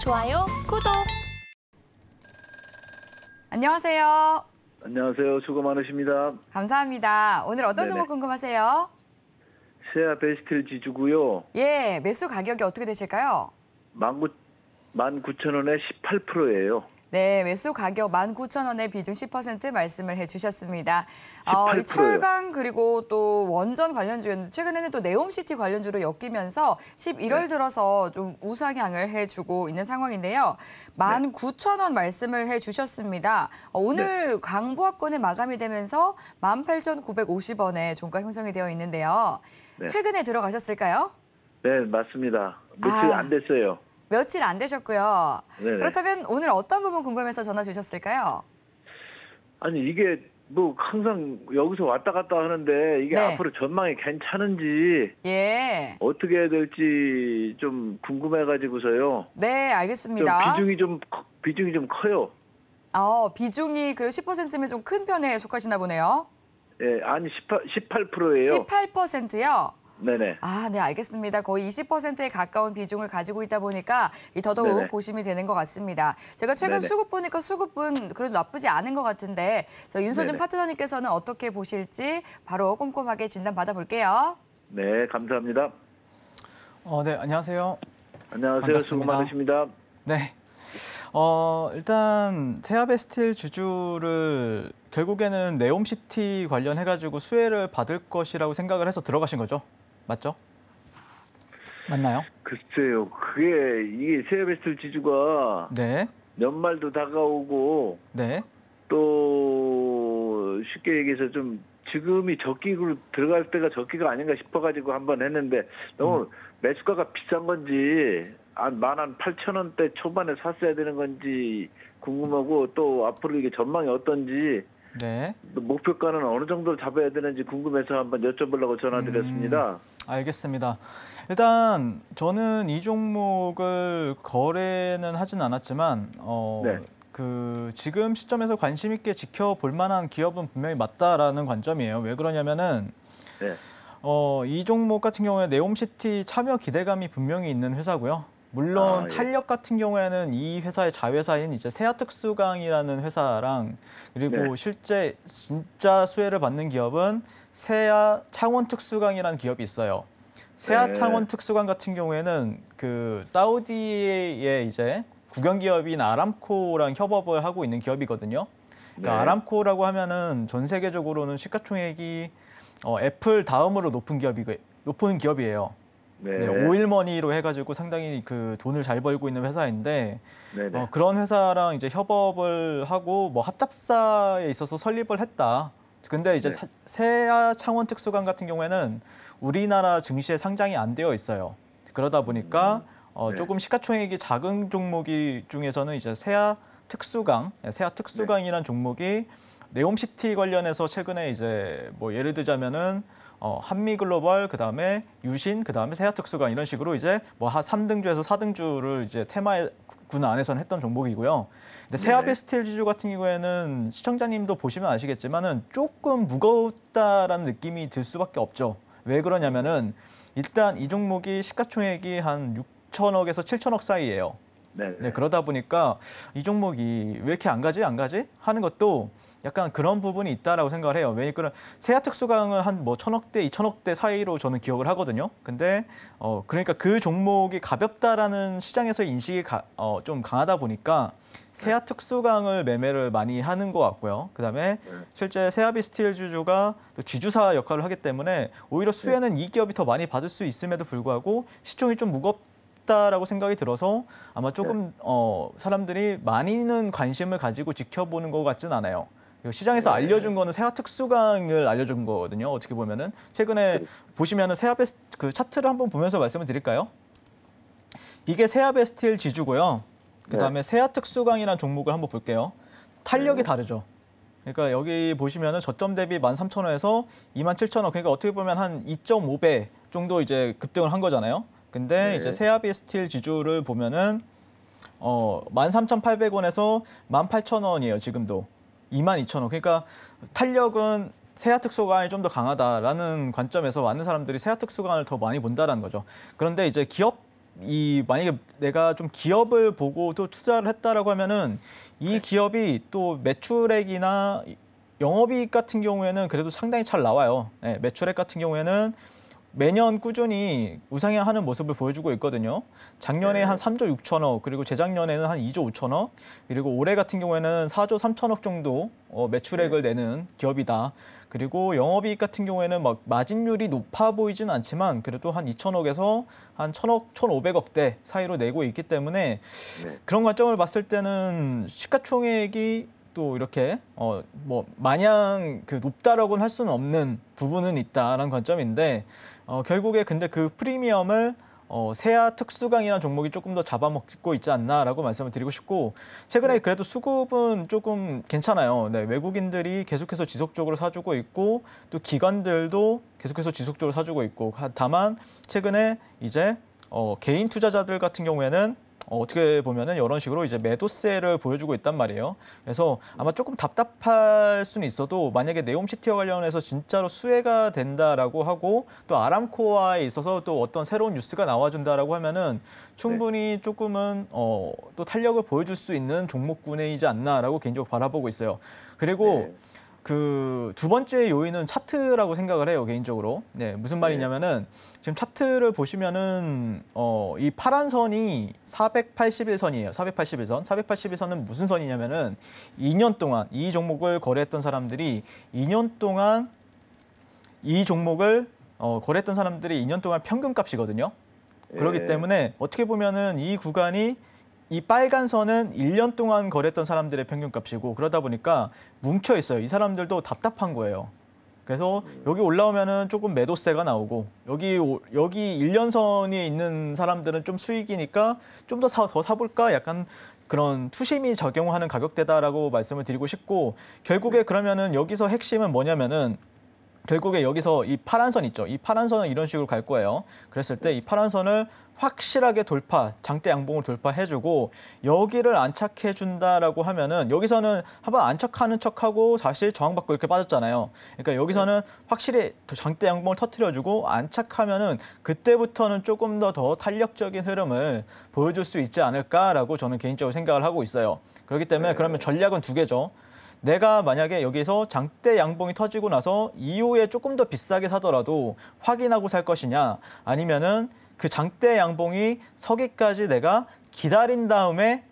좋아요, 구독. 안녕하세요. 안녕하세요. 수고 많으십니다. 감사합니다. 오늘 어떤 네네. 종목 궁금하세요? 세아 베스틸 지주고요. 예, 매수 가격이 어떻게 되실까요? 19,000원에 18%예요. 네, 매수 가격 19,000원에 비중 10% 말씀을 해주셨습니다. 18%요. 이 철강 그리고 또 원전 관련주였는데 최근에는 또 네옴시티 관련주로 엮이면서 11월 네. 들어서 좀 우상향을 해주고 있는 상황인데요. 19,000원 말씀을 해주셨습니다. 오늘 강보합권에 마감이 되면서 18,950원에 종가 형성이 되어 있는데요. 네. 최근에 들어가셨을까요? 네, 맞습니다. 며칠 안 됐어요. 며칠 안 되셨고요. 네네. 그렇다면 오늘 어떤 부분 궁금해서 전화 주셨을까요? 아니, 이게 뭐 항상 여기서 왔다 갔다 하는데 이게 네. 앞으로 전망이 괜찮은지 예. 어떻게 해야 될지 좀 궁금해가지고서요. 네, 좀 알겠습니다. 비중이 좀 커요. 비중이 그래도 10%면 좀 큰 편에 속하시나 보네요. 예, 아니 18%예요. 18%요? 네네. 네, 알겠습니다. 거의 20%에 가까운 비중을 가지고 있다 보니까 더더욱 네네. 고심이 되는 것 같습니다. 제가 최근 네네. 수급 보니까 수급은 그래도 나쁘지 않은 것 같은데 저 윤소진 네네. 파트너님께서는 어떻게 보실지 바로 꼼꼼하게 진단 받아볼게요. 네, 감사합니다. 네, 안녕하세요. 안녕하세요. 반갑습니다. 수고 많으십니다. 네. 일단 세아베스틸 주주를 결국에는 네옴시티 관련해가지고 수혜를 받을 것이라고 생각을 해서 들어가신 거죠? 맞죠? 맞나요? 글쎄요. 이게 세아베스틸 지주가 네. 연말도 다가오고 네. 또 쉽게 얘기해서 좀 지금이 적기로 들어갈 때가 적기가 아닌가 싶어가지고 한번 했는데 너무 매수가가 비싼 건지 한 18,000원대 초반에 샀어야 되는 건지 궁금하고 또 앞으로 이게 전망이 어떤지 네. 또 목표가는 어느 정도로 잡아야 되는지 궁금해서 한번 여쭤보려고 전화드렸습니다. 알겠습니다. 일단 저는 이 종목을 거래는 하진 않았지만 네. 지금 시점에서 관심 있게 지켜볼 만한 기업은 분명히 맞다라는 관점이에요. 왜 그러냐면은 네. 이 종목 같은 경우에 네옴시티 참여 기대감이 분명히 있는 회사고요. 물론 예. 탄력 같은 경우에는 이 회사의 자회사인 이제 세아특수강이라는 회사랑 그리고 네. 실제 진짜 수혜를 받는 기업은 세아창원특수강이라는 기업이 있어요. 세아창원특수강 같은 경우에는 그 사우디의 이제 국영 기업인 아람코랑 협업을 하고 있는 기업이거든요. 그러니까 네. 아람코라고 하면은 전 세계적으로는 시가총액이 애플 다음으로 높은 기업이에요. 네. 네, 오일머니로 해가지고 상당히 그 돈을 잘 벌고 있는 회사인데 네네. 그런 회사랑 이제 협업을 하고 뭐 합작사에 있어서 설립을 했다. 근데 이제 네. 세아창원특수강 같은 경우에는 우리나라 증시에 상장이 안 되어 있어요. 그러다 보니까 네. 조금 시가총액이 작은 종목이 중에서는 이제 세아특수강이라는 종목이 네옴시티 관련해서 최근에 이제 뭐 예를 들자면은 한미글로벌, 그다음에 유신, 그다음에 세아특수강 이런 식으로 이제 뭐 3등주에서 4등주를 이제 테마군 안에서는 했던 종목이고요. 근데 세아베스틸 지주 같은 경우에는 시청자님도 보시면 아시겠지만은 조금 무겁다라는 느낌이 들 수밖에 없죠. 왜 그러냐면은 일단 이 종목이 시가총액이 한 6천억에서 7천억 사이예요. 네, 그러다 보니까 이 종목이 왜 이렇게 안 가지 하는 것도 약간 그런 부분이 있다라고 생각을 해요. 왜냐면 세아특수강은 한 뭐 1,000억대, 2,000억대 사이로 저는 기억을 하거든요. 근데 그러니까 그 종목이 가볍다라는 시장에서의 인식이 좀 강하다 보니까 세아특수강을 매매를 많이 하는 것 같고요. 그다음에 실제 세아베스틸 주주가 또 지주사 역할을 하기 때문에 오히려 수혜는 이 기업이 더 많이 받을 수 있음에도 불구하고 시총이 좀 무겁다라고 생각이 들어서 아마 조금 사람들이 많이는 관심을 가지고 지켜보는 것 같진 않아요. 시장에서 알려준 거는 세아특수강을 알려준 거거든요. 어떻게 보면은 최근에 보시면은 그 차트를 한번 보면서 말씀을 드릴까요? 이게 세아베스틸 지주고요. 그다음에 세아특수강이라는 종목을 한번 볼게요. 탄력이 다르죠. 그러니까 여기 보시면은 저점 대비 13,000원에서 27,000원. 그러니까 어떻게 보면 한 2.5배 정도 이제 급등을 한 거잖아요. 근데 이제 세아베스틸 지주를 보면은 13,800원에서 18,000원이에요. 지금도. 22,000원. 그러니까 탄력은 세아특수강이 좀 더 강하다라는 관점에서 많은 사람들이 세아특수강을 더 많이 본다라는 거죠. 그런데 이제 기업 만약에 내가 좀 기업을 보고 또 투자를 했다라고 하면은 이 기업이 또 매출액이나 영업이익 같은 경우에는 그래도 상당히 잘 나와요. 네, 매출액 같은 경우에는 매년 꾸준히 우상향하는 모습을 보여주고 있거든요. 작년에 한 3조 6천억, 그리고 재작년에는 한 2조 5천억, 그리고 올해 같은 경우에는 4조 3천억 정도 매출액을 내는 기업이다. 그리고 영업이익 같은 경우에는 막 마진율이 높아 보이지는 않지만 그래도 한 2천억에서 한 1천억, 1,500억대 사이로 내고 있기 때문에 그런 관점을 봤을 때는 시가총액이 또 이렇게 뭐 마냥 그 높다라고는 할 수는 없는 부분은 있다라는 관점인데 결국에 근데 그 프리미엄을 세아 특수강이라는 종목이 조금 더 잡아먹고 있지 않나라고 말씀을 드리고 싶고 최근에 그래도 수급은 조금 괜찮아요. 네, 외국인들이 계속해서 지속적으로 사주고 있고 또 기관들도 계속해서 지속적으로 사주고 있고 다만 최근에 이제 개인 투자자들 같은 경우에는 어떻게 보면은 이런 식으로 이제 매도세를 보여주고 있단 말이에요. 그래서 아마 조금 답답할 수는 있어도 만약에 네옴시티와 관련해서 진짜로 수혜가 된다라고 하고 또 아람코어에 있어서 또 어떤 새로운 뉴스가 나와준다라고 하면은 충분히 조금은 또 탄력을 보여줄 수 있는 종목군이지 않나라고 개인적으로 바라보고 있어요. 그리고 그 두 번째 요인은 차트라고 생각을 해요, 개인적으로. 네, 무슨 말이냐면은 지금 차트를 보시면은 이 파란 선이 481선이에요. 481선. 481선은 무슨 선이냐면은 2년 동안 이 종목을 거래했던 사람들이 2년 동안 이 종목을 거래했던 사람들이 2년 동안 평균값이거든요. 그렇기 때문에 어떻게 보면은 이 구간이 이 빨간 선은 1년 동안 거래했던 사람들의 평균값이고 그러다 보니까 뭉쳐 있어요. 이 사람들도 답답한 거예요. 그래서 여기 올라오면은 조금 매도세가 나오고 여기 1년선에 있는 사람들은 좀 수익이니까 좀 더 사볼까? 약간 그런 투심이 적용하는 가격대다라고 말씀을 드리고 싶고 결국에 그러면은 여기서 핵심은 뭐냐면은 결국에 여기서 이 파란 선 있죠. 이 파란 선은 이런 식으로 갈 거예요. 그랬을 때 이 파란 선을 확실하게 장대 양봉을 돌파해주고 여기를 안착해준다라고 하면은 여기서는 한번 안착하는 척하고 사실 저항받고 이렇게 빠졌잖아요. 그러니까 여기서는 확실히 장대 양봉을 터트려주고 안착하면은 그때부터는 조금 더 탄력적인 흐름을 보여줄 수 있지 않을까라고 저는 개인적으로 생각을 하고 있어요. 그렇기 때문에 그러면 전략은 두 개죠. 내가 만약에 여기서 장대 양봉이 터지고 나서 이후에 조금 더 비싸게 사더라도 확인하고 살 것이냐 아니면은 그 장대 양봉이 서기까지 내가 기다린 다음에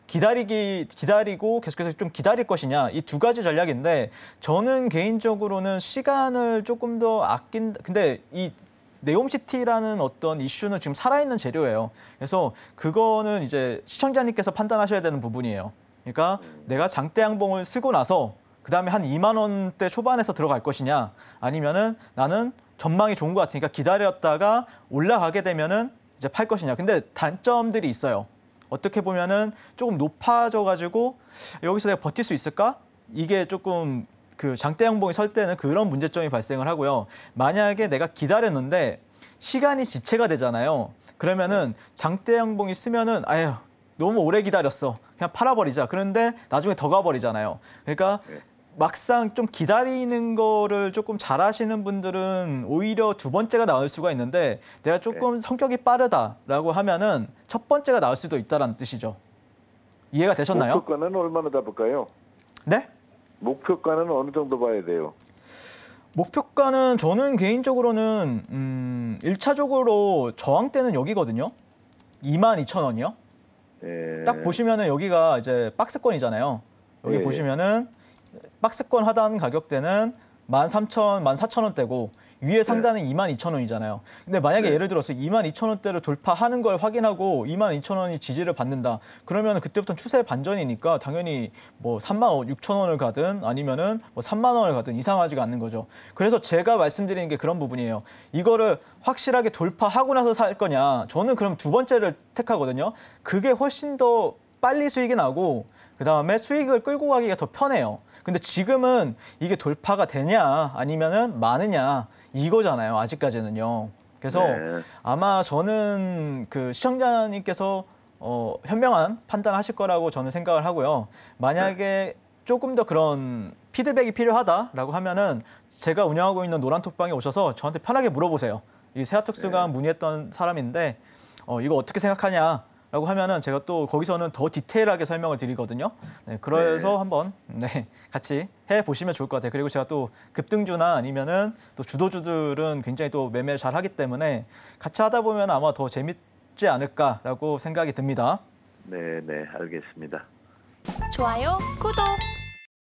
기다리고 계속해서 좀 기다릴 것이냐 이 두 가지 전략인데 저는 개인적으로는 시간을 조금 더 근데 이 네옴시티라는 어떤 이슈는 지금 살아있는 재료예요. 그래서 그거는 이제 시청자님께서 판단하셔야 되는 부분이에요. 그러니까 내가 장대 양봉을 쓰고 나서 그다음에 한 2만 원대 초반에서 들어갈 것이냐 아니면은 나는 전망이 좋은 것 같으니까 기다렸다가 올라가게 되면은 이제 팔 것이냐. 근데 단점들이 있어요. 어떻게 보면은 조금 높아져 가지고 여기서 내가 버틸 수 있을까? 이게 조금 그 장대 양봉이 설 때는 그런 문제점이 발생을 하고요. 만약에 내가 기다렸는데 시간이 지체가 되잖아요. 그러면은 장대 양봉이 쓰면은 아유 너무 오래 기다렸어. 그냥 팔아버리자. 그런데 나중에 더 가버리잖아요. 그러니까 막상 좀 기다리는 거를 조금 잘하시는 분들은 오히려 두 번째가 나을 수가 있는데 내가 조금 성격이 빠르다라고 하면은 첫 번째가 나을 수도 있다는 뜻이죠. 이해가 되셨나요? 목표가는 얼마나 잡을까요? 네? 목표가는 어느 정도 봐야 돼요? 목표가는 저는 개인적으로는 1차적으로 저항대는 여기거든요. 22,000원이요. 딱 보시면은 여기가 이제 박스권이잖아요. 여기 보시면은 박스권 하단 가격대는 13,000, 14,000원대고 위에 상단은 22,000원이잖아요. 근데 만약에 예를 들어서 22,000원대를 돌파하는 걸 확인하고 22,000원이 지지를 받는다. 그러면 그때부터는 추세 반전이니까 당연히 뭐 36,000원을 가든 아니면은 뭐 3만 원을 가든 이상하지가 않는 거죠. 그래서 제가 말씀드리는 게 그런 부분이에요. 이거를 확실하게 돌파하고 나서 살 거냐. 저는 그럼 두 번째를 택하거든요. 그게 훨씬 더 빨리 수익이 나고 그다음에 수익을 끌고 가기가 더 편해요. 근데 지금은 이게 돌파가 되냐 아니면은 많으냐 이거잖아요. 아직까지는요. 그래서 아마 저는 그 시청자님께서 현명한 판단하실 거라고 저는 생각을 하고요. 만약에 조금 더 그런 피드백이 필요하다라고 하면은 제가 운영하고 있는 노란톡방에 오셔서 저한테 편하게 물어보세요. 이 세아특수가 문의했던 사람인데 이거 어떻게 생각하냐라고 하면은 제가 또 거기서는 더 디테일하게 설명을 드리거든요. 네, 그래서 네. 한번 같이 해 보시면 좋을 것 같아요. 그리고 제가 또 급등주나 아니면은 또 주도주들은 굉장히 또 매매를 잘 하기 때문에 같이 하다 보면 아마 더 재밌지 않을까라고 생각이 듭니다. 네, 네, 알겠습니다. 좋아요, 구독.